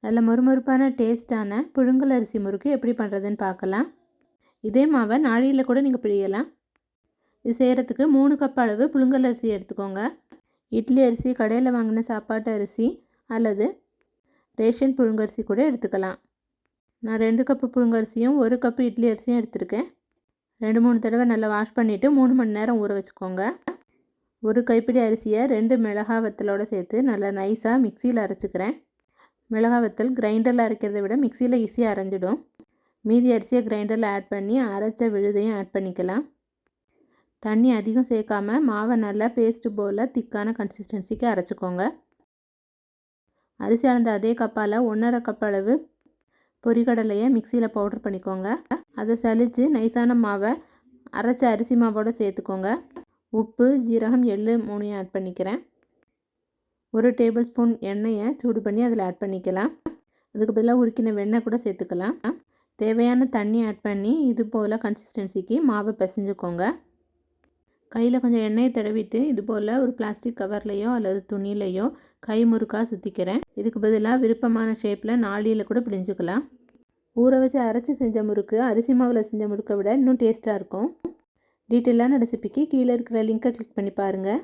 நல்ல மொறுமொறுப்பான டேஸ்ட்டான புழுங்கல் அரிசி முறுக்கு எப்படி பண்ணுறதுன்னு பார்க்கலாம். இதே மாவை நாழியில் கூட நீங்கள் பிழியலாம். இது செய்கிறதுக்கு 3 கப் அளவு புழுங்கல் அரிசி எடுத்துக்கோங்க. இட்லி அரிசி, கடையில் வாங்கின சாப்பாட்டு அரிசி அல்லது ரேஷன் புழுங்கரிசி கூட எடுத்துக்கலாம். நான் 2 கப்பு புழுங்கரிசியும் 1 கப்பு இட்லி அரிசியும் எடுத்திருக்கேன். 2-3 தடவை நல்லா வாஷ் பண்ணிவிட்டு 3 மணி நேரம் ஊற வச்சுக்கோங்க. ஒரு கைப்பிடி அரிசியை 2 மிளகாய் வத்தலோடு சேர்த்து நல்லா நைஸாக மிக்சியில் அரைச்சிக்கிறேன். மிளகாய் வத்தல் கிரைண்டரில் அரைக்கிறத விட மிக்சியில் ஈஸியாக அரைஞ்சிடும். மீதி அரிசியை கிரைண்டரில் ஆட் பண்ணி அரைச்ச விழுதையும் ஆட் பண்ணிக்கலாம். தண்ணி அதிகம் சேர்க்காமல் மாவை நல்லா பேஸ்ட்டு போல் திக்கான கன்சிஸ்டன்சிக்கு அரைச்சிக்கோங்க. அரிசி அளந்த அதே கப்பால் 1.5 கப் அளவு பொரிகடலையை மிக்சியில் பவுடர் பண்ணிக்கோங்க. அதை சலித்து நைஸான மாவை அரைச்ச அரிசி மாவோடு சேர்த்துக்கோங்க. உப்பு, ஜீரகம், எள்ளு 3 ஆட் பண்ணிக்கிறேன். 1 டேபிள் ஸ்பூன் எண்ணெயை சூடு பண்ணி அதில் ஆட் பண்ணிக்கலாம். அதுக்கு பதிலாக உருக்கின வெண்ணெய் கூட சேர்த்துக்கலாம். தேவையான தண்ணி ஆட் பண்ணி இது போல் கன்சிஸ்டன்சிக்கு மாவை பிசைஞ்சுக்கோங்க. கையில் கொஞ்சம் எண்ணெயை தடவிட்டு இது போல் ஒரு பிளாஸ்டிக் கவர்லையோ அல்லது துணிலையோ கை முறுக்காக சுற்றிக்கிறேன். இதுக்கு பதிலாக விருப்பமான ஷேப்பில் நாழியில் கூட பிழிஞ்சுக்கலாம். ஊற வச்சு அரைச்சி செஞ்ச முறுக்கு அரிசி மாவில் செஞ்ச முறுக்கை விட இன்னும் டேஸ்ட்டாக இருக்கும். டீட்டெயிலான ரெசிபிக்கு கீழே இருக்கிற லிங்கை கிளிக் பண்ணி பாருங்கள்.